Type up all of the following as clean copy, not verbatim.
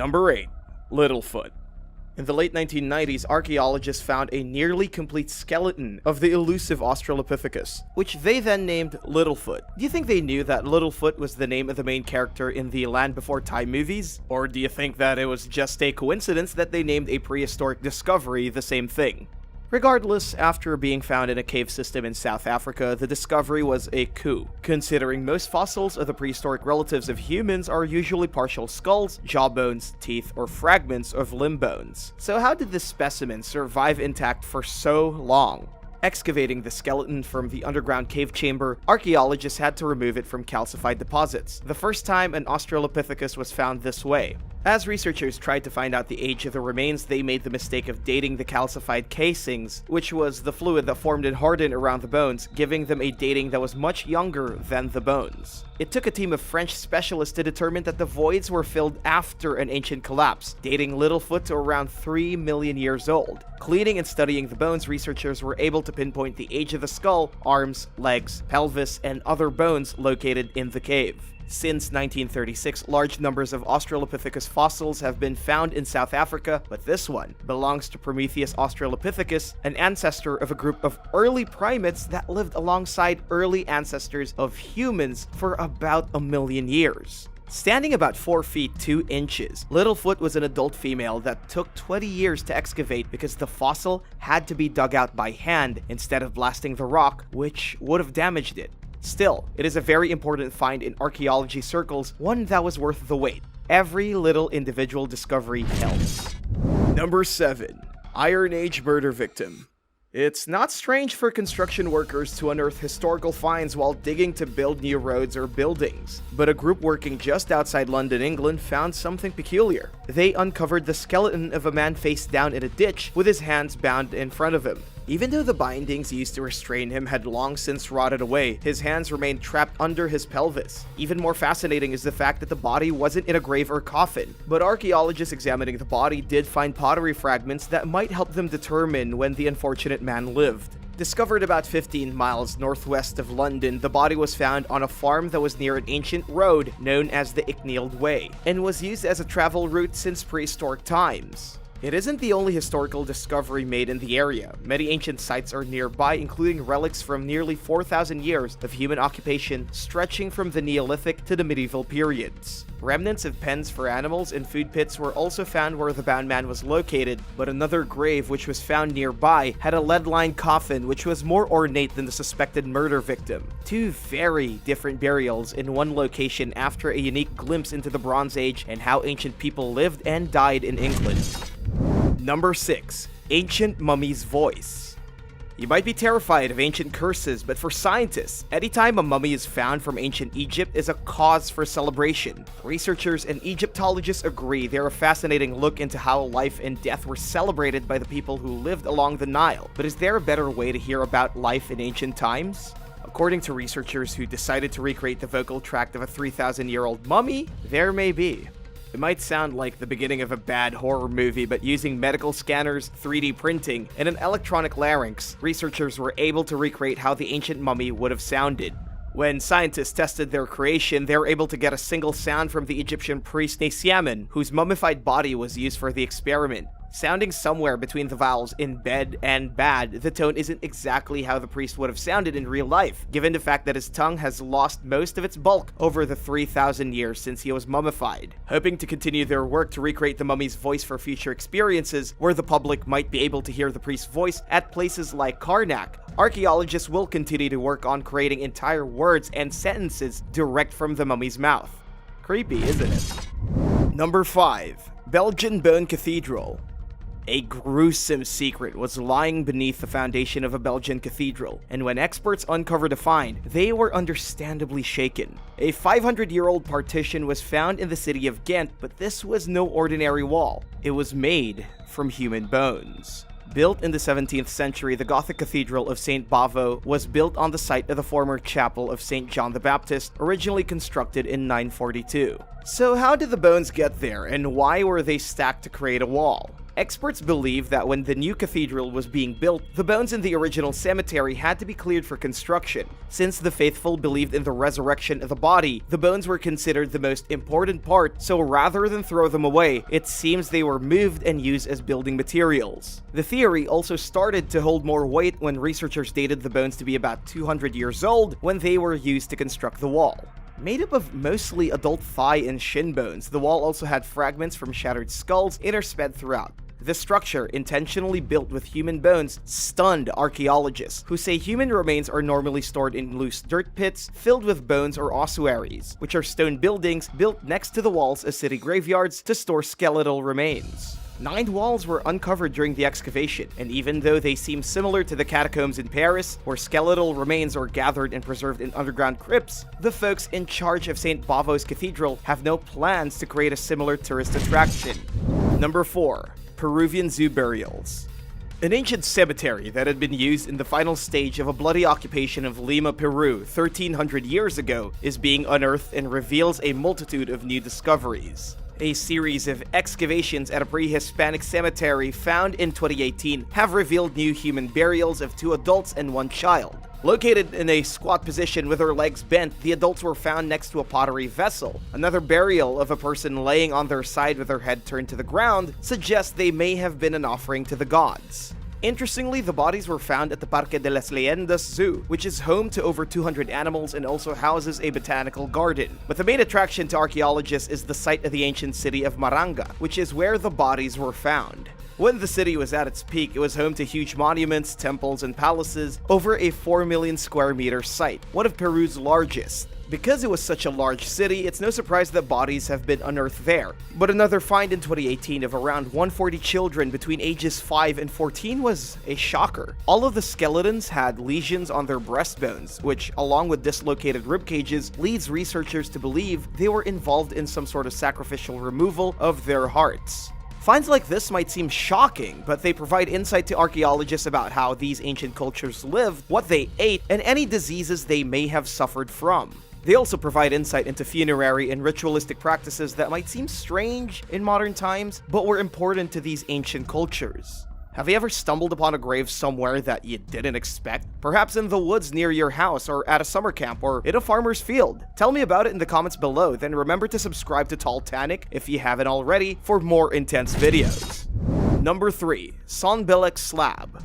Number 8. Littlefoot. In the late 1990s, archaeologists found a nearly complete skeleton of the elusive Australopithecus, which they then named Littlefoot. Do you think they knew that Littlefoot was the name of the main character in the Land Before Time movies? Or do you think that it was just a coincidence that they named a prehistoric discovery the same thing? Regardless, after being found in a cave system in South Africa, the discovery was a coup, considering most fossils of the prehistoric relatives of humans are usually partial skulls, jawbones, teeth, or fragments of limb bones. So how did this specimen survive intact for so long? Excavating the skeleton from the underground cave chamber, archaeologists had to remove it from calcified deposits, the first time an Australopithecus was found this way. As researchers tried to find out the age of the remains, they made the mistake of dating the calcified casings, which was the fluid that formed and hardened around the bones, giving them a dating that was much younger than the bones. It took a team of French specialists to determine that the voids were filled after an ancient collapse, dating Littlefoot to around 3 million years old. Cleaning and studying the bones, researchers were able to pinpoint the age of the skull, arms, legs, pelvis, and other bones located in the cave. Since 1936, large numbers of Australopithecus fossils have been found in South Africa, but this one belongs to Prometheus australopithecus, an ancestor of a group of early primates that lived alongside early ancestors of humans for about 1 million years. Standing about 4 feet 2 inches, Littlefoot was an adult female that took 20 years to excavate because the fossil had to be dug out by hand instead of blasting the rock, which would have damaged it. Still, it is a very important find in archaeology circles, one that was worth the wait. Every little individual discovery helps. Number 7. Iron Age murder victim. It's not strange for construction workers to unearth historical finds while digging to build new roads or buildings, but a group working just outside London, England found something peculiar. They uncovered the skeleton of a man face down in a ditch with his hands bound in front of him. Even though the bindings used to restrain him had long since rotted away, his hands remained trapped under his pelvis. Even more fascinating is the fact that the body wasn't in a grave or coffin, but archaeologists examining the body did find pottery fragments that might help them determine when the unfortunate man lived. Discovered about 15 miles northwest of London, the body was found on a farm that was near an ancient road known as the Icknield Way, and was used as a travel route since prehistoric times. It isn't the only historical discovery made in the area. Many ancient sites are nearby, including relics from nearly 4,000 years of human occupation stretching from the Neolithic to the medieval periods. Remnants of pens for animals and food pits were also found where the bound man was located, but another grave which was found nearby had a lead-lined coffin which was more ornate than the suspected murder victim. 2 very different burials in one location after a unique glimpse into the Bronze Age and how ancient people lived and died in England. Number 6. Ancient Mummy's Voice. You might be terrified of ancient curses, but for scientists, anytime a mummy is found from ancient Egypt is a cause for celebration. Researchers and Egyptologists agree they're a fascinating look into how life and death were celebrated by the people who lived along the Nile. But is there a better way to hear about life in ancient times? According to researchers who decided to recreate the vocal tract of a 3,000-year-old mummy, there may be. It might sound like the beginning of a bad horror movie, but using medical scanners, 3D printing, and an electronic larynx, researchers were able to recreate how the ancient mummy would have sounded. When scientists tested their creation, they were able to get a single sound from the Egyptian priest Nasiamen, whose mummified body was used for the experiment. Sounding somewhere between the vowels in bed and bad, the tone isn't exactly how the priest would have sounded in real life, given the fact that his tongue has lost most of its bulk over the 3,000 years since he was mummified. Hoping to continue their work to recreate the mummy's voice for future experiences, where the public might be able to hear the priest's voice at places like Karnak, archaeologists will continue to work on creating entire words and sentences direct from the mummy's mouth. Creepy, isn't it? Number 5. Belgian Bone Cathedral. A gruesome secret was lying beneath the foundation of a Belgian cathedral, and when experts uncovered the find, they were understandably shaken. A 500-year-old partition was found in the city of Ghent, but this was no ordinary wall. It was made from human bones. Built in the 17th century, the Gothic Cathedral of St. Bavo was built on the site of the former chapel of St. John the Baptist, originally constructed in 942. So how did the bones get there, and why were they stacked to create a wall? Experts believe that when the new cathedral was being built, the bones in the original cemetery had to be cleared for construction. Since the faithful believed in the resurrection of the body, the bones were considered the most important part, so rather than throw them away, it seems they were moved and used as building materials. The theory also started to hold more weight when researchers dated the bones to be about 200 years old when they were used to construct the wall. Made up of mostly adult thigh and shin bones, the wall also had fragments from shattered skulls intersped throughout. The structure, intentionally built with human bones, stunned archaeologists, who say human remains are normally stored in loose dirt pits filled with bones or ossuaries, which are stone buildings built next to the walls as city graveyards to store skeletal remains. 9 walls were uncovered during the excavation, and even though they seem similar to the catacombs in Paris, where skeletal remains are gathered and preserved in underground crypts, the folks in charge of St. Bavo's Cathedral have no plans to create a similar tourist attraction. Number 4. Peruvian Zoo burials. An ancient cemetery that had been used in the final stage of a bloody occupation of Lima, Peru 1300 years ago is being unearthed and reveals a multitude of new discoveries. A series of excavations at a pre-Hispanic cemetery found in 2018 have revealed new human burials of 2 adults and 1 child. Located in a squat position with their legs bent, the adults were found next to a pottery vessel. Another burial of a person laying on their side with their head turned to the ground suggests they may have been an offering to the gods. Interestingly, the bodies were found at the Parque de las Leyendas Zoo, which is home to over 200 animals and also houses a botanical garden. But the main attraction to archaeologists is the site of the ancient city of Maranga, which is where the bodies were found. When the city was at its peak, it was home to huge monuments, temples, and palaces over a 4 million square meter site, one of Peru's largest. Because it was such a large city, it's no surprise that bodies have been unearthed there. But another find in 2018 of around 140 children between ages 5 and 14 was a shocker. All of the skeletons had lesions on their breastbones, which, along with dislocated rib cages, leads researchers to believe they were involved in some sort of sacrificial removal of their hearts. Finds like this might seem shocking, but they provide insight to archaeologists about how these ancient cultures lived, what they ate, and any diseases they may have suffered from. They also provide insight into funerary and ritualistic practices that might seem strange in modern times, but were important to these ancient cultures. Have you ever stumbled upon a grave somewhere that you didn't expect? Perhaps in the woods near your house, or at a summer camp, or in a farmer's field? Tell me about it in the comments below, then remember to subscribe to Talltanic if you haven't already for more intense videos. Number 3. Sbic Slab.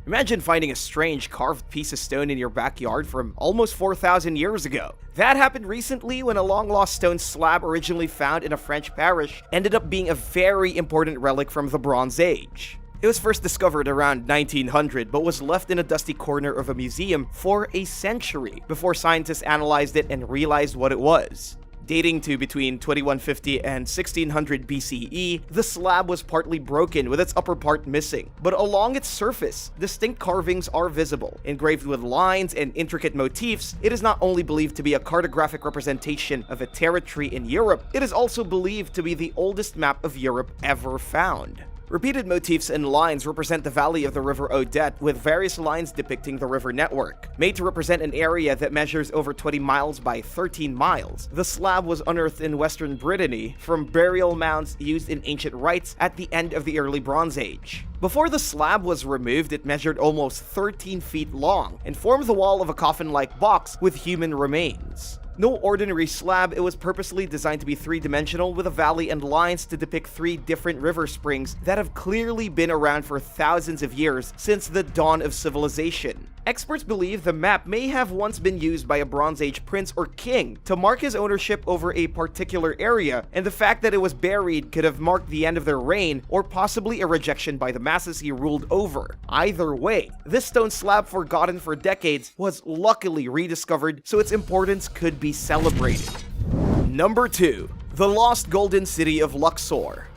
Imagine finding a strange carved piece of stone in your backyard from almost 4,000 years ago. That happened recently when a long-lost stone slab originally found in a French parish ended up being a very important relic from the Bronze Age. It was first discovered around 1900, but was left in a dusty corner of a museum for a century before scientists analyzed it and realized what it was. Dating to between 2150 and 1600 BCE, the slab was partly broken with its upper part missing, but along its surface, distinct carvings are visible. Engraved with lines and intricate motifs, it is not only believed to be a cartographic representation of a territory in Europe, it is also believed to be the oldest map of Europe ever found. Repeated motifs and lines represent the valley of the River Odette, with various lines depicting the river network. Made to represent an area that measures over 20 miles by 13 miles, the slab was unearthed in western Brittany from burial mounds used in ancient rites at the end of the early Bronze Age. Before the slab was removed, it measured almost 13 feet long and formed the wall of a coffin-like box with human remains. No ordinary slab, it was purposely designed to be 3-dimensional with a valley and lines to depict 3 different river springs that have clearly been around for thousands of years since the dawn of civilization. Experts believe the map may have once been used by a Bronze Age prince or king to mark his ownership over a particular area, and the fact that it was buried could have marked the end of their reign or possibly a rejection by the masses he ruled over. Either way, this stone slab, forgotten for decades, was luckily rediscovered, so its importance could be celebrated. Number 2. The Lost Golden City of Luxor.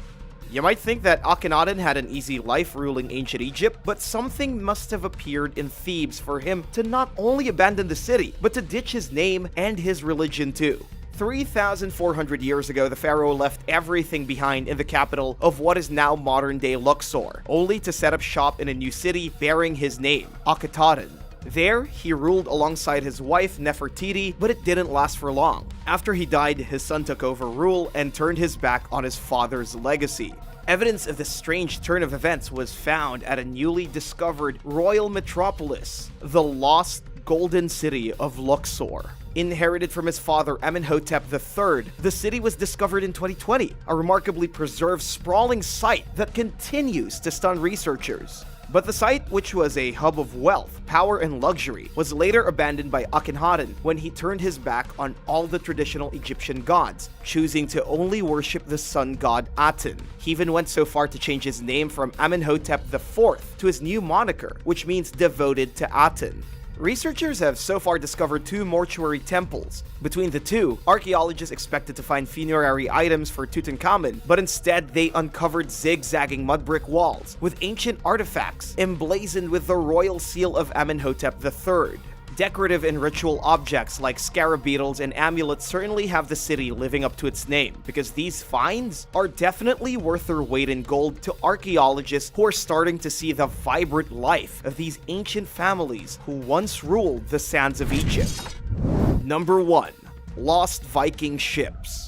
You might think that Akhenaten had an easy life ruling ancient Egypt, but something must have appeared in Thebes for him to not only abandon the city, but to ditch his name and his religion too. 3,400 years ago, the pharaoh left everything behind in the capital of what is now modern-day Luxor, only to set up shop in a new city bearing his name, Akhenaten. There, he ruled alongside his wife Nefertiti, but it didn't last for long. After he died, his son took over rule and turned his back on his father's legacy. Evidence of this strange turn of events was found at a newly discovered royal metropolis, the lost Golden City of Luxor. Inherited from his father Amenhotep III, the city was discovered in 2020, a remarkably preserved, sprawling site that continues to stun researchers. But the site, which was a hub of wealth, power, and luxury, was later abandoned by Akhenaten when he turned his back on all the traditional Egyptian gods, choosing to only worship the sun god Aten. He even went so far to change his name from Amenhotep IV to his new moniker, which means devoted to Aten. Researchers have so far discovered 2 mortuary temples. Between the two, archaeologists expected to find funerary items for Tutankhamun, but instead they uncovered zigzagging mud brick walls with ancient artifacts emblazoned with the royal seal of Amenhotep III. Decorative and ritual objects like scarab beetles and amulets certainly have the city living up to its name, because these finds are definitely worth their weight in gold to archaeologists who are starting to see the vibrant life of these ancient families who once ruled the sands of Egypt. Number 1. Lost Viking ships.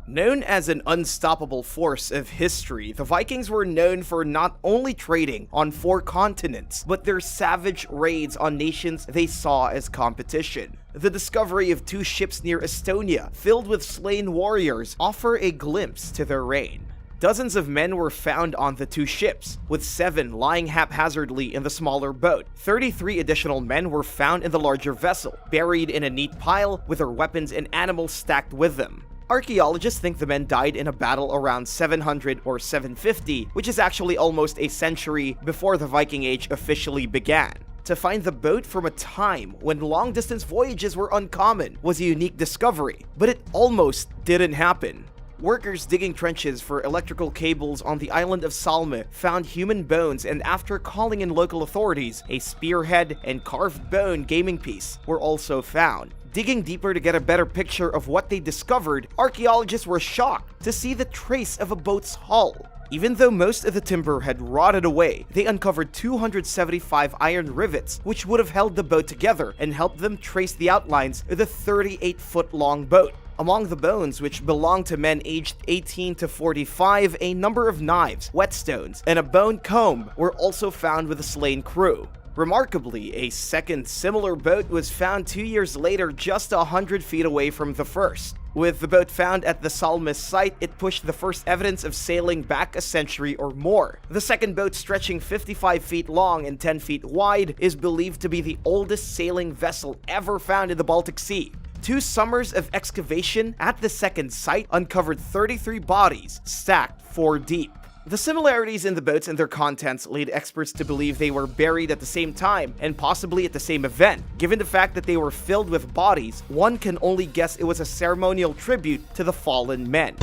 Known as an unstoppable force of history, the Vikings were known for not only trading on 4 continents, but their savage raids on nations they saw as competition. The discovery of 2 ships near Estonia, filled with slain warriors, offer a glimpse to their reign. Dozens of men were found on the 2 ships, with 7 lying haphazardly in the smaller boat. 33 additional men were found in the larger vessel, buried in a neat pile with their weapons and animals stacked with them. Archaeologists think the men died in a battle around 700 or 750, which is actually almost a century before the Viking Age officially began. To find the boat from a time when long-distance voyages were uncommon was a unique discovery, but it almost didn't happen. Workers digging trenches for electrical cables on the island of Salme found human bones, and after calling in local authorities, a spearhead and carved bone gaming piece were also found. Digging deeper to get a better picture of what they discovered, archaeologists were shocked to see the trace of a boat's hull. Even though most of the timber had rotted away, they uncovered 275 iron rivets, which would have held the boat together and helped them trace the outlines of the 38-foot-long boat. Among the bones, which belonged to men aged 18 to 45, a number of knives, whetstones, and a bone comb were also found with the slain crew. Remarkably, a second similar boat was found 2 years later, just 100 feet away from the first. With the boat found at the Salmis site, it pushed the first evidence of sailing back a century or more. The second boat, stretching 55 feet long and 10 feet wide, is believed to be the oldest sailing vessel ever found in the Baltic Sea. 2 summers of excavation at the second site uncovered 33 bodies, stacked 4 deep. The similarities in the boats and their contents lead experts to believe they were buried at the same time and possibly at the same event. Given the fact that they were filled with bodies, one can only guess it was a ceremonial tribute to the fallen men.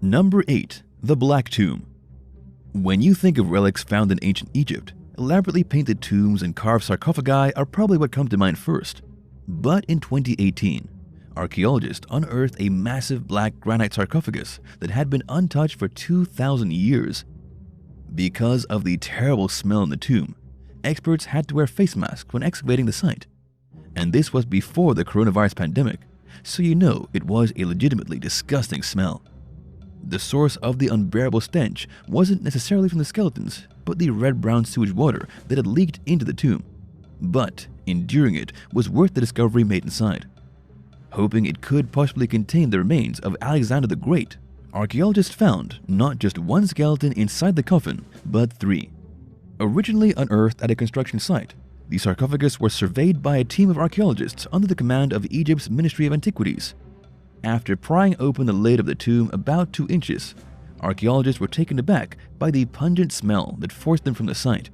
Number 8. The Black Tomb. When you think of relics found in ancient Egypt, elaborately painted tombs and carved sarcophagi are probably what come to mind first. But in 2018, archaeologists unearthed a massive black granite sarcophagus that had been untouched for 2,000 years. Because of the terrible smell in the tomb, experts had to wear face masks when excavating the site. And this was before the coronavirus pandemic, so you know it was a legitimately disgusting smell. The source of the unbearable stench wasn't necessarily from the skeletons, but the red-brown sewage water that had leaked into the tomb. But enduring it was worth the discovery made inside. Hoping it could possibly contain the remains of Alexander the Great, archaeologists found not just 1 skeleton inside the coffin, but 3. Originally unearthed at a construction site, the sarcophagus was surveyed by a team of archaeologists under the command of Egypt's Ministry of Antiquities. After prying open the lid of the tomb about 2 inches, archaeologists were taken aback by the pungent smell that forced them from the site.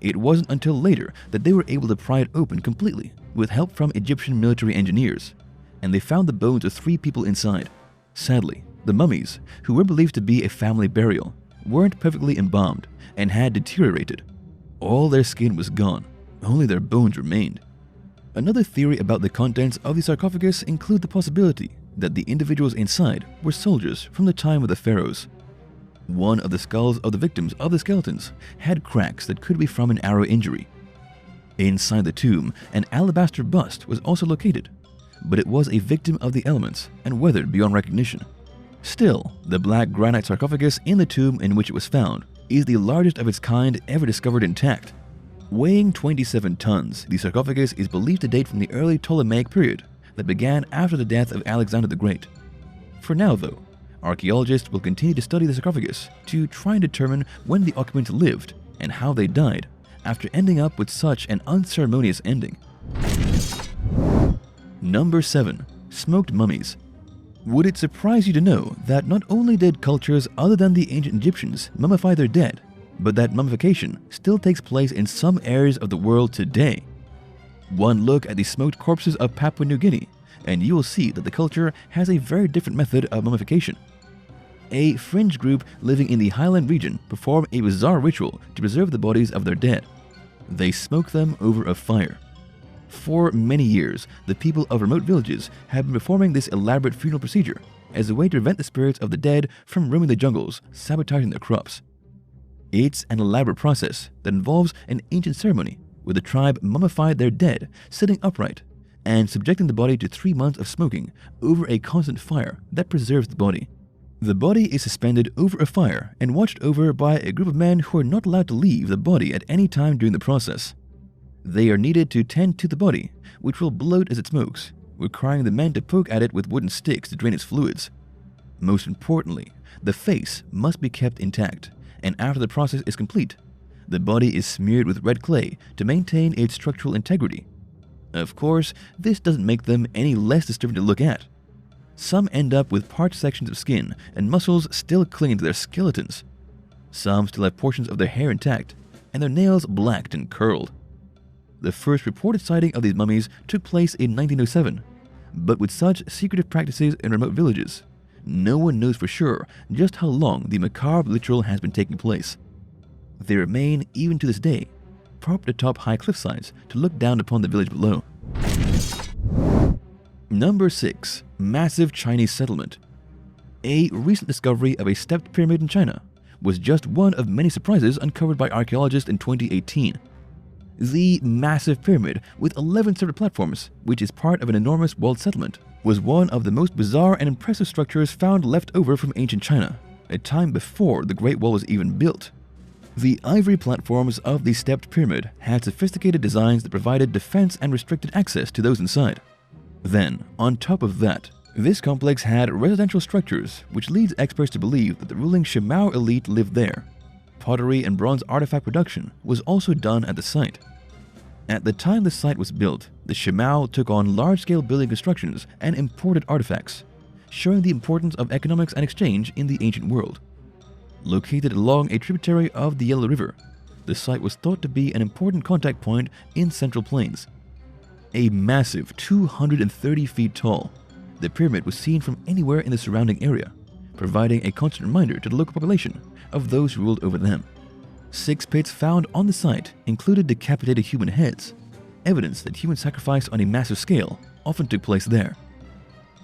It wasn't until later that they were able to pry it open completely with help from Egyptian military engineers, and they found the bones of 3 people inside. Sadly, the mummies, who were believed to be a family burial, weren't perfectly embalmed and had deteriorated. All their skin was gone, only their bones remained. Another theory about the contents of the sarcophagus include the possibility that the individuals inside were soldiers from the time of the pharaohs. One of the skulls of the victims of the skeletons had cracks that could be from an arrow injury. Inside the tomb, an alabaster bust was also located, but it was a victim of the elements and weathered beyond recognition. Still, the black granite sarcophagus in the tomb in which it was found is the largest of its kind ever discovered intact. Weighing 27 tons, the sarcophagus is believed to date from the early Ptolemaic period that began after the death of Alexander the Great. For now, though, archaeologists will continue to study the sarcophagus to try and determine when the occupants lived and how they died after ending up with such an unceremonious ending. Number 7. Smoked mummies. Would it surprise you to know that not only did cultures other than the ancient Egyptians mummify their dead, but that mummification still takes place in some areas of the world today? One look at the smoked corpses of Papua New Guinea, and you will see that the culture has a very different method of mummification. A fringe group living in the highland region perform a bizarre ritual to preserve the bodies of their dead. They smoke them over a fire. For many years, the people of remote villages have been performing this elaborate funeral procedure as a way to prevent the spirits of the dead from roaming the jungles, sabotaging their crops. It's an elaborate process that involves an ancient ceremony where the tribe mummified their dead sitting upright and subjecting the body to 3 months of smoking over a constant fire that preserves the body. The body is suspended over a fire and watched over by a group of men who are not allowed to leave the body at any time during the process. They are needed to tend to the body, which will bloat as it smokes, requiring the men to poke at it with wooden sticks to drain its fluids. Most importantly, the face must be kept intact, and after the process is complete, the body is smeared with red clay to maintain its structural integrity. Of course, this doesn't make them any less disturbing to look at. Some end up with parched sections of skin and muscles still clinging to their skeletons. Some still have portions of their hair intact, and their nails blacked and curled. The first reported sighting of these mummies took place in 1907, but with such secretive practices in remote villages, no one knows for sure just how long the macabre ritual has been taking place. They remain, even to this day, propped atop high cliffsides to look down upon the village below. Number 6. Massive Chinese settlement. A recent discovery of a stepped pyramid in China was just one of many surprises uncovered by archaeologists in 2018. The massive pyramid, with 11 separate platforms, which is part of an enormous walled settlement, was one of the most bizarre and impressive structures found left over from ancient China, a time before the Great Wall was even built. The ivory platforms of the stepped pyramid had sophisticated designs that provided defense and restricted access to those inside. Then, on top of that, this complex had residential structures, which leads experts to believe that the ruling Shimao elite lived there. Pottery and bronze artifact production was also done at the site. At the time the site was built, the Shimao took on large-scale building constructions and imported artifacts, showing the importance of economics and exchange in the ancient world. Located along a tributary of the Yellow River, the site was thought to be an important contact point in Central Plains. A massive 230 feet tall, the pyramid was seen from anywhere in the surrounding area, providing a constant reminder to the local population of those who ruled over them. 6 pits found on the site included decapitated human heads, evidence that human sacrifice on a massive scale often took place there.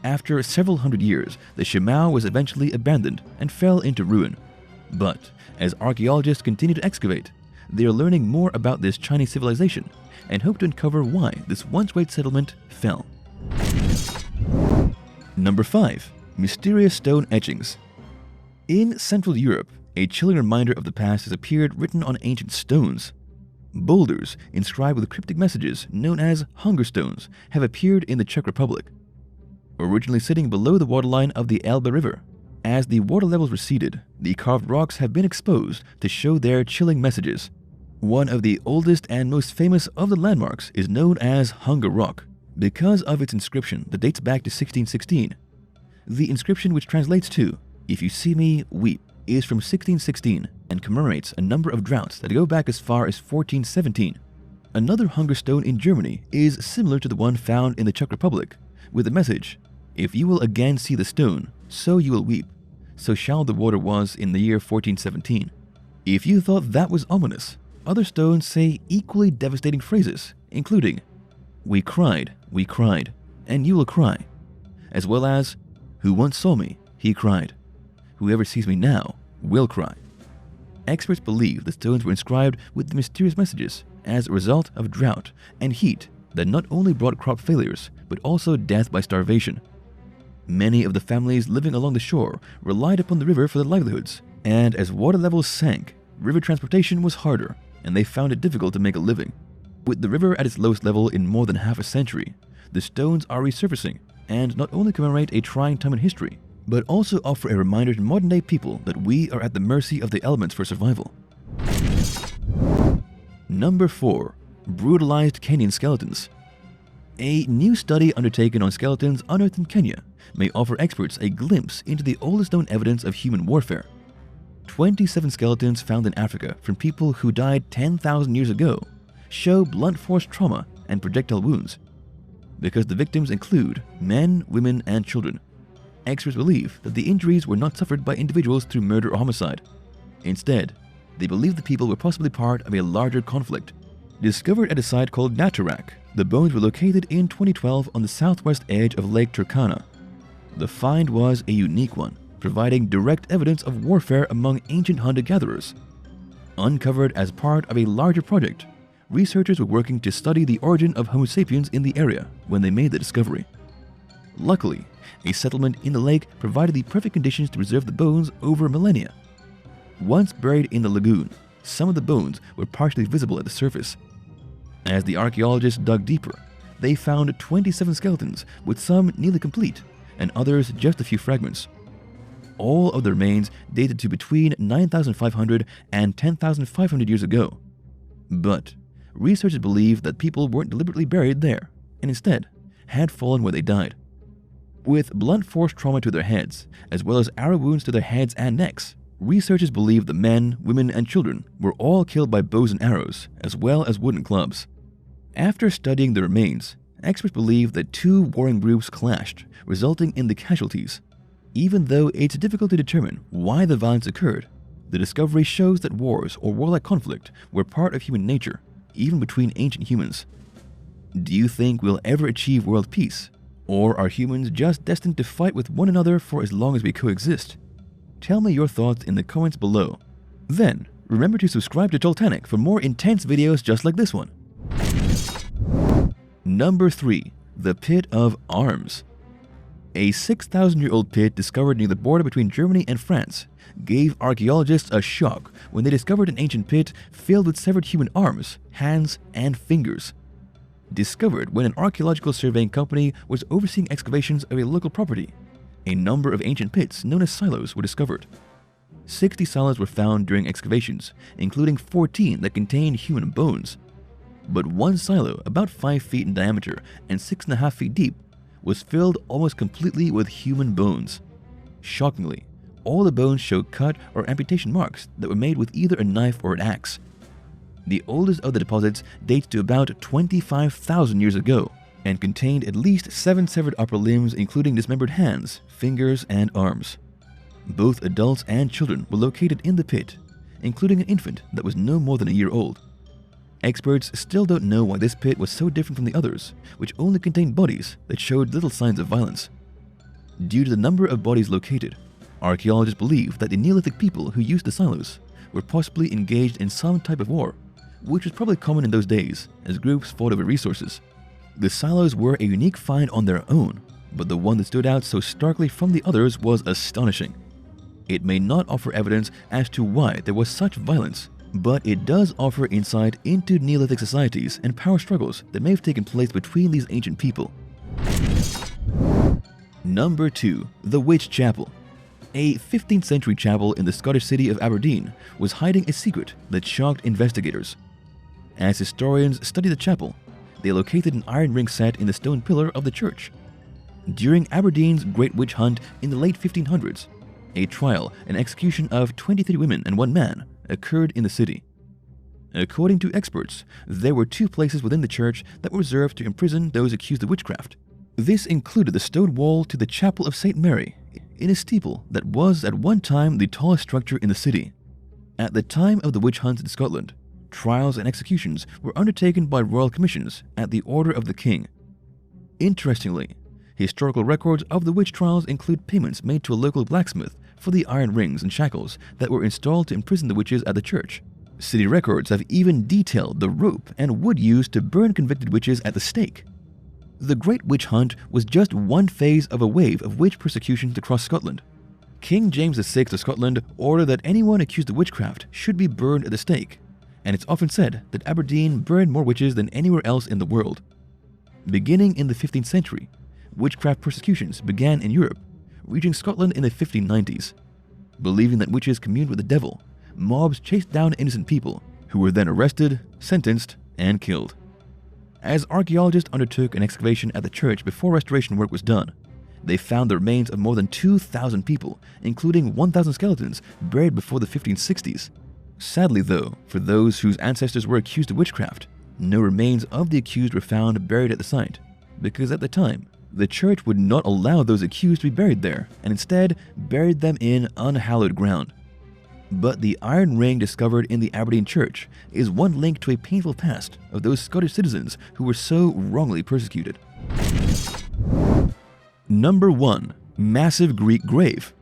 After several hundred years, the Shimao was eventually abandoned and fell into ruin. But as archaeologists continue to excavate, they are learning more about this Chinese civilization and hope to uncover why this once great settlement fell. Number 5. Mysterious stone etchings. In Central Europe, a chilling reminder of the past has appeared written on ancient stones. Boulders inscribed with cryptic messages known as hunger stones have appeared in the Czech Republic. Originally sitting below the waterline of the Elbe River, as the water levels receded, the carved rocks have been exposed to show their chilling messages. One of the oldest and most famous of the landmarks is known as Hunger Rock because of its inscription that dates back to 1616. The inscription, which translates to, "If you see me, weep," is from 1616 and commemorates a number of droughts that go back as far as 1417. Another hunger stone in Germany is similar to the one found in the Czech Republic, with the message, "If you will again see the stone, so you will weep. So shall the water was in the year 1417. If you thought that was ominous, other stones say equally devastating phrases, including, we cried, and you will cry," as well as, "Who once saw me, he cried. Whoever sees me now will cry." Experts believe the stones were inscribed with the mysterious messages as a result of drought and heat that not only brought crop failures, but also death by starvation. Many of the families living along the shore relied upon the river for their livelihoods, and as water levels sank, river transportation was harder, and they found it difficult to make a living. With the river at its lowest level in more than half a century, the stones are resurfacing and not only commemorate a trying time in history, but also offer a reminder to modern-day people that we are at the mercy of the elements for survival. Number 4. Brutalized Kenyan skeletons. A new study undertaken on skeletons unearthed in Kenya may offer experts a glimpse into the oldest known evidence of human warfare. 27 skeletons found in Africa from people who died 10,000 years ago show blunt force trauma and projectile wounds. Because the victims include men, women, and children, experts believe that the injuries were not suffered by individuals through murder or homicide. Instead, they believe the people were possibly part of a larger conflict. Discovered at a site called Natarak, the bones were located in 2012 on the southwest edge of Lake Turkana. The find was a unique one, providing direct evidence of warfare among ancient hunter-gatherers. Uncovered as part of a larger project, researchers were working to study the origin of Homo sapiens in the area when they made the discovery. Luckily, a settlement in the lake provided the perfect conditions to preserve the bones over millennia. Once buried in the lagoon, some of the bones were partially visible at the surface. As the archaeologists dug deeper, they found 27 skeletons, with some nearly complete and others just a few fragments. All of the remains dated to between 9,500 and 10,500 years ago. But researchers believe that people weren't deliberately buried there, and instead had fallen where they died. With blunt force trauma to their heads, as well as arrow wounds to their heads and necks, researchers believe the men, women, and children were all killed by bows and arrows, as well as wooden clubs. After studying the remains, experts believe that two warring groups clashed, resulting in the casualties. Even though it's difficult to determine why the violence occurred, the discovery shows that wars or warlike conflict were part of human nature, even between ancient humans. Do you think we'll ever achieve world peace? Or are humans just destined to fight with one another for as long as we coexist? Tell me your thoughts in the comments below. Then, remember to subscribe to Talltanic for more intense videos just like this one. Number 3. The Pit of Arms. A 6,000-year-old pit discovered near the border between Germany and France gave archaeologists a shock when they discovered an ancient pit filled with severed human arms, hands, and fingers. Discovered when an archaeological surveying company was overseeing excavations of a local property, a number of ancient pits known as silos were discovered. 60 silos were found during excavations, including 14 that contained human bones. But one silo, about 5 feet in diameter and 6.5 feet deep, was filled almost completely with human bones. Shockingly, all the bones show cut or amputation marks that were made with either a knife or an axe. The oldest of the deposits dates to about 25,000 years ago and contained at least 7 severed upper limbs, including dismembered hands, fingers, and arms. Both adults and children were located in the pit, including an infant that was no more than a year old. Experts still don't know why this pit was so different from the others, which only contained bodies that showed little signs of violence. Due to the number of bodies located, archaeologists believe that the Neolithic people who used the silos were possibly engaged in some type of war, which was probably common in those days as groups fought over resources. The silos were a unique find on their own, but the one that stood out so starkly from the others was astonishing. It may not offer evidence as to why there was such violence, but it does offer insight into Neolithic societies and power struggles that may have taken place between these ancient people. Number 2. The Witch Chapel. A 15th century chapel in the Scottish city of Aberdeen was hiding a secret that shocked investigators. As historians study the chapel, they located an iron ring set in the stone pillar of the church. During Aberdeen's Great Witch Hunt in the late 1500s, a trial and execution of 23 women and 1 man occurred in the city. According to experts, there were 2 places within the church that were reserved to imprison those accused of witchcraft. This included the stone wall to the Chapel of St. Mary, in a steeple that was at one time the tallest structure in the city. At the time of the witch hunts in Scotland, trials and executions were undertaken by royal commissions at the order of the king. Interestingly, historical records of the witch trials include payments made to a local blacksmith for the iron rings and shackles that were installed to imprison the witches at the church, City records have even detailed the rope and wood used to burn convicted witches at the stake. The Great Witch Hunt was just one phase of a wave of witch persecutions across Scotland. King James VI of Scotland ordered that anyone accused of witchcraft should be burned at the stake, and it's often said that Aberdeen burned more witches than anywhere else in the world. Beginning in the 15th century, witchcraft persecutions began in Europe, reaching Scotland in the 1590s. Believing that witches communed with the devil, mobs chased down innocent people, who were then arrested, sentenced, and killed. As archaeologists undertook an excavation at the church before restoration work was done, they found the remains of more than 2,000 people, including 1,000 skeletons buried before the 1560s. Sadly though, for those whose ancestors were accused of witchcraft, no remains of the accused were found buried at the site, because at the time, the church would not allow those accused to be buried there, and instead buried them in unhallowed ground. But the iron ring discovered in the Aberdeen church is one link to a painful past of those Scottish citizens who were so wrongly persecuted. Number 1. Massive Greek Grave.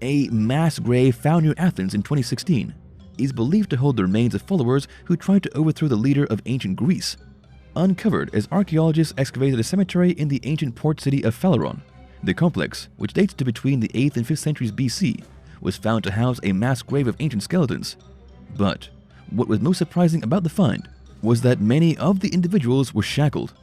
A mass grave found near Athens in 2016 is believed to hold the remains of followers who tried to overthrow the leader of ancient Greece. Uncovered as archaeologists excavated a cemetery in the ancient port city of Phaleron. The complex, which dates to between the 8th and 5th centuries BC, was found to house a mass grave of ancient skeletons. But what was most surprising about the find was that many of the individuals were shackled.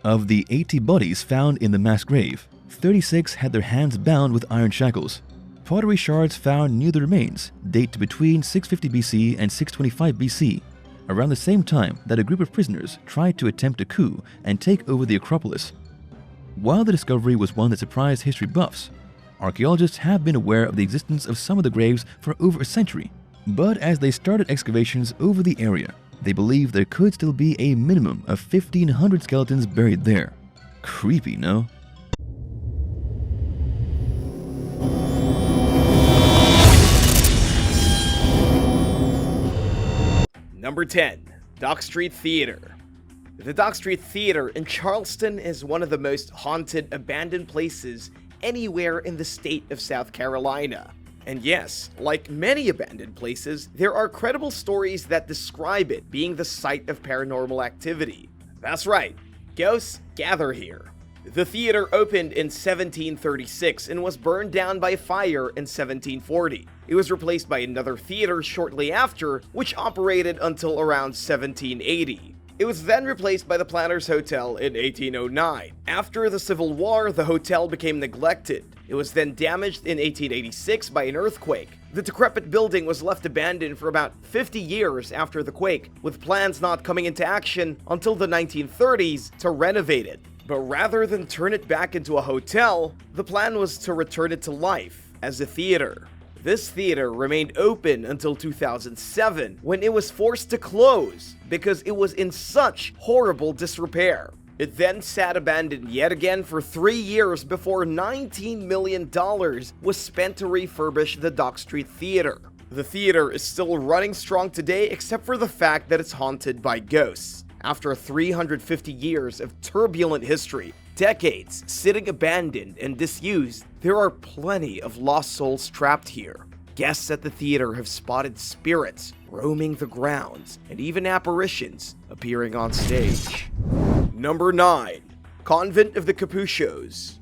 Of the 80 bodies found in the mass grave, 36 had their hands bound with iron shackles. Pottery shards found near the remains date to between 650 BC and 625 BC, around the same time that a group of prisoners tried to attempt a coup and take over the Acropolis. While the discovery was one that surprised history buffs, archaeologists have been aware of the existence of some of the graves for over a century, but as they started excavations over the area, they believe there could still be a minimum of 1,500 skeletons buried there. Creepy, no? Number 10. Dock Street Theater. The Dock Street Theater in Charleston is one of the most haunted, abandoned places anywhere in the state of South Carolina. And yes, like many abandoned places, there are credible stories that describe it being the site of paranormal activity. That's right, ghosts gather here. The theater opened in 1736 and was burned down by fire in 1740. It was replaced by another theater shortly after, which operated until around 1780. It was then replaced by the Planters Hotel in 1809. After the Civil War, the hotel became neglected. It was then damaged in 1886 by an earthquake. The decrepit building was left abandoned for about 50 years after the quake, with plans not coming into action until the 1930s to renovate it. But rather than turn it back into a hotel, the plan was to return it to life as a theater. This theater remained open until 2007, when it was forced to close because it was in such horrible disrepair. It then sat abandoned yet again for 3 years before $19 million was spent to refurbish the Dock Street Theater. The theater is still running strong today, except for the fact that it's haunted by ghosts. After 350 years of turbulent history, decades sitting abandoned and disused, there are plenty of lost souls trapped here. Guests at the theater have spotted spirits roaming the grounds and even apparitions appearing on stage. Number 9. Convent of the Capuchos.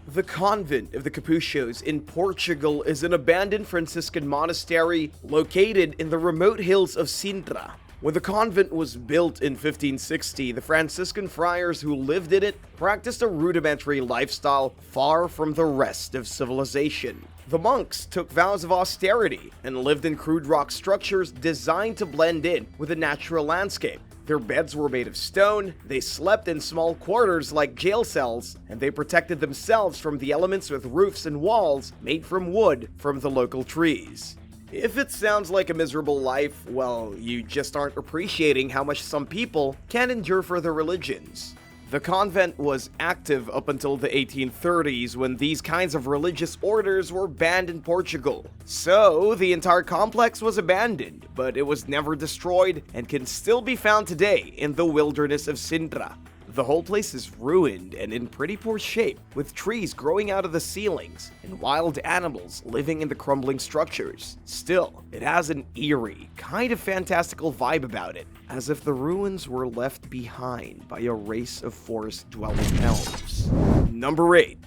The Convent of the Capuchos in Portugal is an abandoned Franciscan monastery located in the remote hills of Sintra. When the convent was built in 1560, the Franciscan friars who lived in it practiced a rudimentary lifestyle far from the rest of civilization. The monks took vows of austerity and lived in crude rock structures designed to blend in with the natural landscape. Their beds were made of stone, they slept in small quarters like jail cells, and they protected themselves from the elements with roofs and walls made from wood from the local trees. If it sounds like a miserable life, well, you just aren't appreciating how much some people can endure for their religions. The convent was active up until the 1830s, when these kinds of religious orders were banned in Portugal. So, the entire complex was abandoned, but it was never destroyed and can still be found today in the wilderness of Sintra. The whole place is ruined and in pretty poor shape, with trees growing out of the ceilings and wild animals living in the crumbling structures. Still, it has an eerie, kind of fantastical vibe about it, as if the ruins were left behind by a race of forest-dwelling elves. Number 8.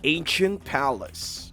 Ancient Palace.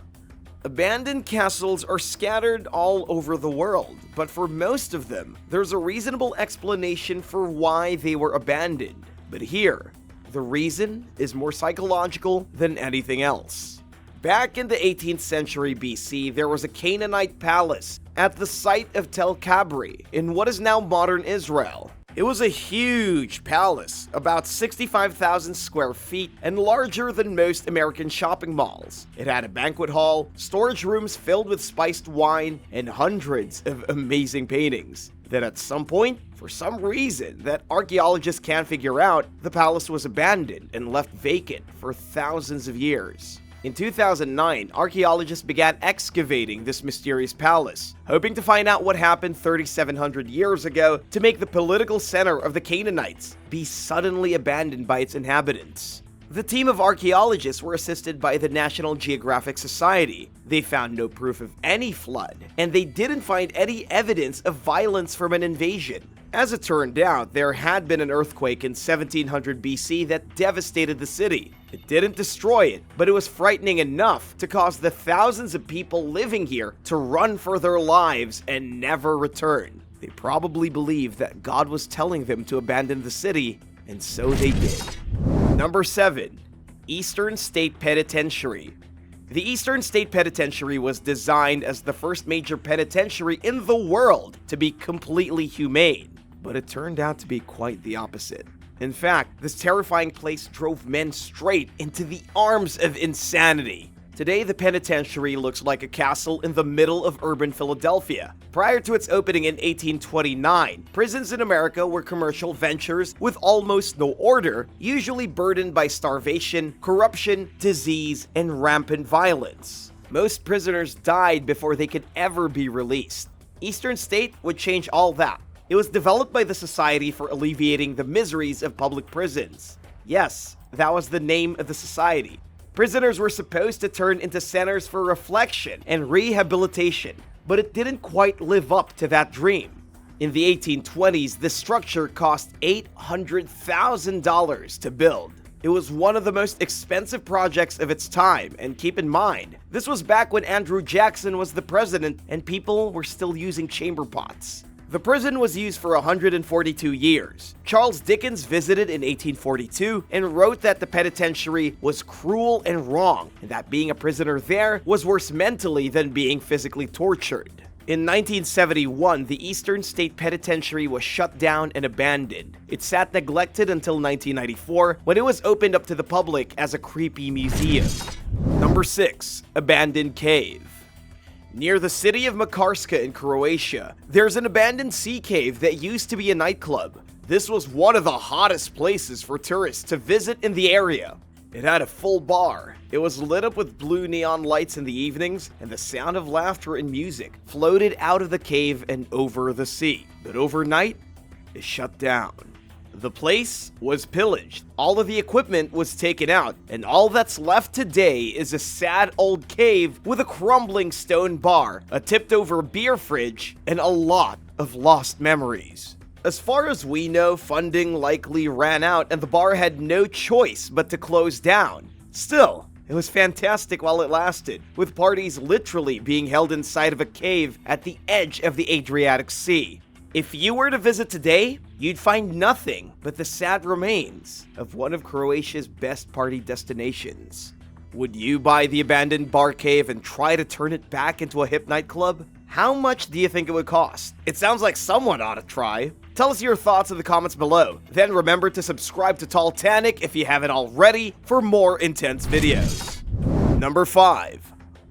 Abandoned castles are scattered all over the world, but for most of them, there's a reasonable explanation for why they were abandoned. But here, the reason is more psychological than anything else. Back in the 18th century BC, there was a Canaanite palace at the site of Tel Kabri in what is now modern Israel. It was a huge palace, about 65,000 square feet and larger than most American shopping malls. It had a banquet hall, storage rooms filled with spiced wine, and hundreds of amazing paintings. Then at some point, for some reason that archaeologists can't figure out, the palace was abandoned and left vacant for thousands of years. In 2009, archaeologists began excavating this mysterious palace, hoping to find out what happened 3,700 years ago to make the political center of the Canaanites be suddenly abandoned by its inhabitants. The team of archaeologists were assisted by the National Geographic Society. They found no proof of any flood, and they didn't find any evidence of violence from an invasion. As it turned out, there had been an earthquake in 1700 BC that devastated the city. It didn't destroy it, but it was frightening enough to cause the thousands of people living here to run for their lives and never return. They probably believed that God was telling them to abandon the city, and so they did. Number 7. Eastern State Penitentiary. The Eastern State Penitentiary was designed as the first major penitentiary in the world to be completely humane, but it turned out to be quite the opposite. In fact, this terrifying place drove men straight into the arms of insanity. Today, the penitentiary looks like a castle in the middle of urban Philadelphia. Prior to its opening in 1829, prisons in America were commercial ventures with almost no order, usually burdened by starvation, corruption, disease, and rampant violence. Most prisoners died before they could ever be released. Eastern State would change all that. It was developed by the Society for Alleviating the Miseries of Public Prisons. Yes, that was the name of the society. Prisoners were supposed to turn into centers for reflection and rehabilitation, but it didn't quite live up to that dream. In the 1820s, the structure cost $800,000 to build. It was one of the most expensive projects of its time, and keep in mind, this was back when Andrew Jackson was the president and people were still using chamber pots. The prison was used for 142 years. Charles Dickens visited in 1842 and wrote that the penitentiary was cruel and wrong, and that being a prisoner there was worse mentally than being physically tortured. In 1971, the Eastern State Penitentiary was shut down and abandoned. It sat neglected until 1994, when it was opened up to the public as a creepy museum. Number 6. Abandoned Cave. Near the city of Makarska in Croatia, there's an abandoned sea cave that used to be a nightclub. This was one of the hottest places for tourists to visit in the area. It had a full bar. It was lit up with blue neon lights in the evenings, and the sound of laughter and music floated out of the cave and over the sea. But overnight, it shut down. The place was pillaged, all of the equipment was taken out, and all that's left today is a sad old cave with a crumbling stone bar, a tipped-over beer fridge, and a lot of lost memories. As far as we know, funding likely ran out and the bar had no choice but to close down. Still, it was fantastic while it lasted, with parties literally being held inside of a cave at the edge of the Adriatic Sea. If you were to visit today, you'd find nothing but the sad remains of one of Croatia's best party destinations. Would you buy the abandoned bar cave and try to turn it back into a hip nightclub? How much do you think it would cost? It sounds like someone ought to try. Tell us your thoughts in the comments below. Then remember to subscribe to Talltanic if you haven't already for more intense videos. Number 5.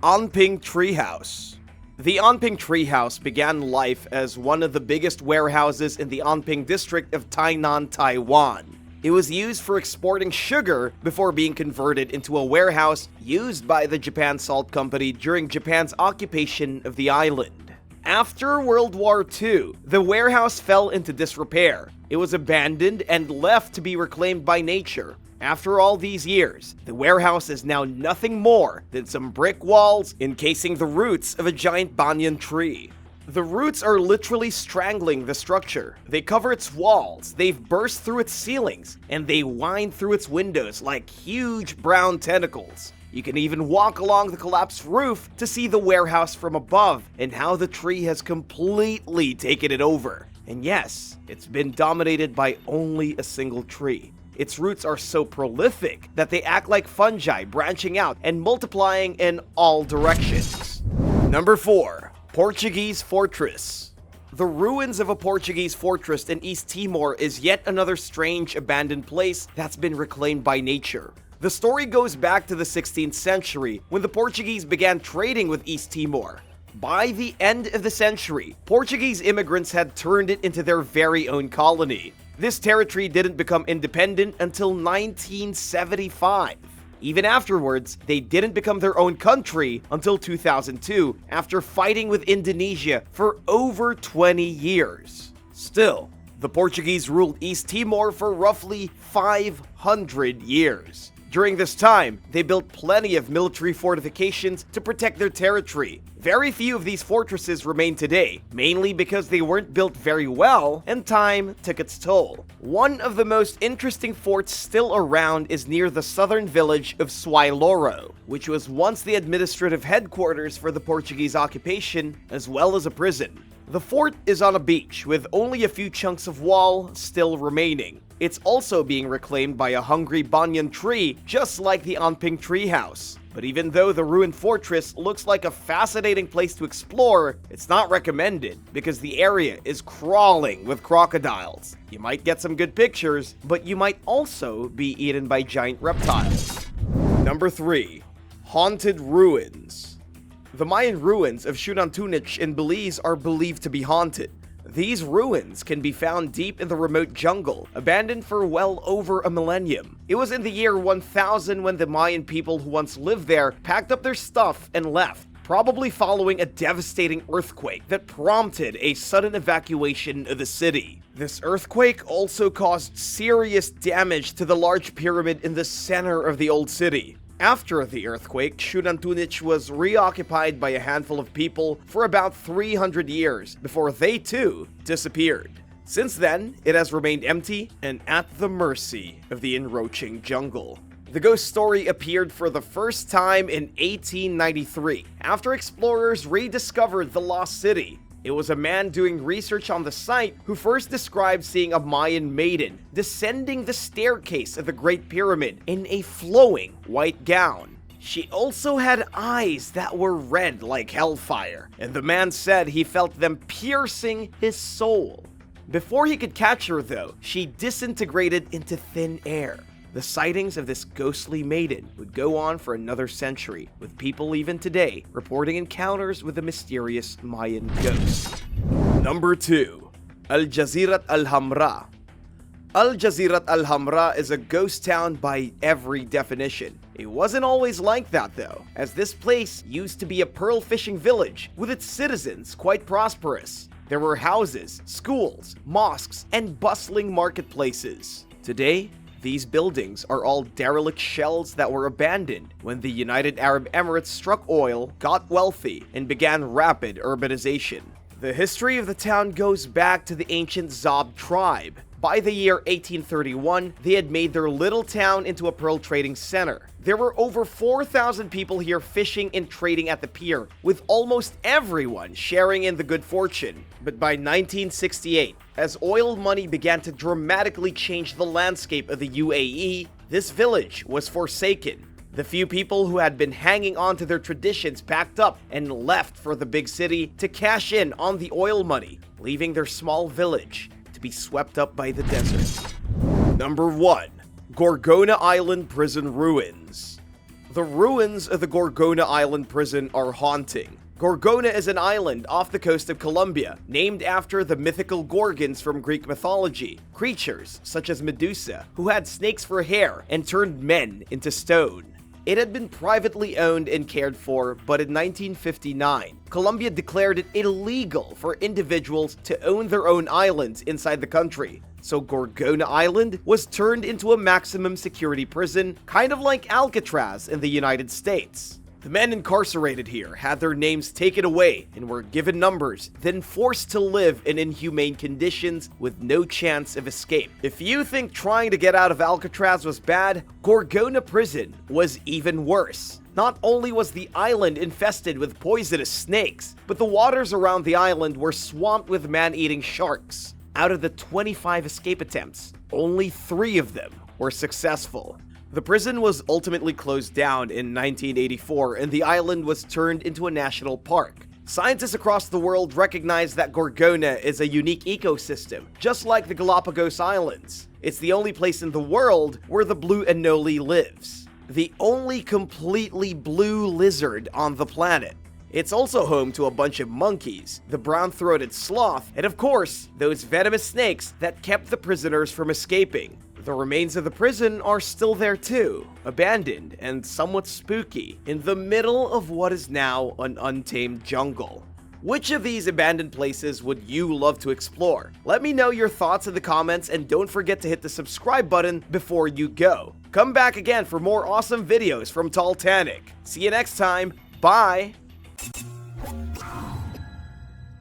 Onping Treehouse. The Onping Treehouse began life as one of the biggest warehouses in the Onping district of Tainan, Taiwan. It was used for exporting sugar before being converted into a warehouse used by the Japan Salt Company during Japan's occupation of the island. After World War II, the warehouse fell into disrepair. It was abandoned and left to be reclaimed by nature. After all these years, the warehouse is now nothing more than some brick walls encasing the roots of a giant banyan tree. The roots are literally strangling the structure. They cover its walls, they've burst through its ceilings, and they wind through its windows like huge brown tentacles. You can even walk along the collapsed roof to see the warehouse from above and how the tree has completely taken it over. And yes, it's been dominated by only a single tree. Its roots are so prolific that they act like fungi, branching out and multiplying in all directions. Number 4. Portuguese Fortress. The ruins of a Portuguese fortress in East Timor is yet another strange abandoned place that's been reclaimed by nature. The story goes back to the 16th century when the Portuguese began trading with East Timor. By the end of the century, Portuguese immigrants had turned it into their very own colony. This territory didn't become independent until 1975. Even afterwards, they didn't become their own country until 2002, after fighting with Indonesia for over 20 years. Still, the Portuguese ruled East Timor for roughly 500 years. During this time, they built plenty of military fortifications to protect their territory. Very few of these fortresses remain today, mainly because they weren't built very well and time took its toll. One of the most interesting forts still around is near the southern village of Suailoro, which was once the administrative headquarters for the Portuguese occupation as well as a prison. The fort is on a beach with only a few chunks of wall still remaining. It's also being reclaimed by a hungry banyan tree, just like the Onping Treehouse. But even though the ruined fortress looks like a fascinating place to explore, it's not recommended because the area is crawling with crocodiles. You might get some good pictures, but you might also be eaten by giant reptiles. Number 3. Haunted Ruins. The Mayan ruins of Xunantunich in Belize are believed to be haunted. These ruins can be found deep in the remote jungle, abandoned for well over a millennium. It was in the year 1000 when the Mayan people who once lived there packed up their stuff and left, probably following a devastating earthquake that prompted a sudden evacuation of the city. This earthquake also caused serious damage to the large pyramid in the center of the old city. After the earthquake, Xunantunich was reoccupied by a handful of people for about 300 years before they too disappeared. Since then, it has remained empty and at the mercy of the encroaching jungle. The ghost story appeared for the first time in 1893, after explorers rediscovered the lost city. It was a man doing research on the site who first described seeing a Mayan maiden descending the staircase of the Great Pyramid in a flowing white gown. She also had eyes that were red like hellfire, and the man said he felt them piercing his soul. Before he could catch her though, she disintegrated into thin air. The sightings of this ghostly maiden would go on for another century, with people even today reporting encounters with the mysterious Mayan ghost. Number 2. Jazira al-Hamra. Jazira al-Hamra is a ghost town by every definition. It wasn't always like that though, as this place used to be a pearl fishing village, with its citizens quite prosperous. There were houses, schools, mosques, and bustling marketplaces. Today, these buildings are all derelict shells that were abandoned when the United Arab Emirates struck oil, got wealthy, and began rapid urbanization. The history of the town goes back to the ancient Zob tribe. By the year 1831, they had made their little town into a pearl trading center. There were over 4,000 people here fishing and trading at the pier, with almost everyone sharing in the good fortune. But by 1968, as oil money began to dramatically change the landscape of the UAE, this village was forsaken. The few people who had been hanging on to their traditions packed up and left for the big city to cash in on the oil money, leaving their small village to be swept up by the desert. Number 1. Gorgona Island Prison Ruins. The ruins of the Gorgona Island prison are haunting. Gorgona is an island off the coast of Colombia, named after the mythical Gorgons from Greek mythology, creatures such as Medusa, who had snakes for hair and turned men into stone. It had been privately owned and cared for, but in 1959, Colombia declared it illegal for individuals to own their own islands inside the country. So Gorgona Island was turned into a maximum security prison, kind of like Alcatraz in the United States. The men incarcerated here had their names taken away and were given numbers, then forced to live in inhumane conditions with no chance of escape. If you think trying to get out of Alcatraz was bad, Gorgona Prison was even worse. Not only was the island infested with poisonous snakes, but the waters around the island were swamped with man-eating sharks. Out of the 25 escape attempts, only 3 of them were successful. The prison was ultimately closed down in 1984 and the island was turned into a national park. Scientists across the world recognize that Gorgona is a unique ecosystem, just like the Galapagos Islands. It's the only place in the world where the blue anole lives, the only completely blue lizard on the planet. It's also home to a bunch of monkeys, the brown-throated sloth, and of course, those venomous snakes that kept the prisoners from escaping. The remains of the prison are still there too, abandoned and somewhat spooky, in the middle of what is now an untamed jungle. Which of these abandoned places would you love to explore? Let me know your thoughts in the comments and don't forget to hit the subscribe button before you go. Come back again for more awesome videos from Talltanic. See you next time, bye!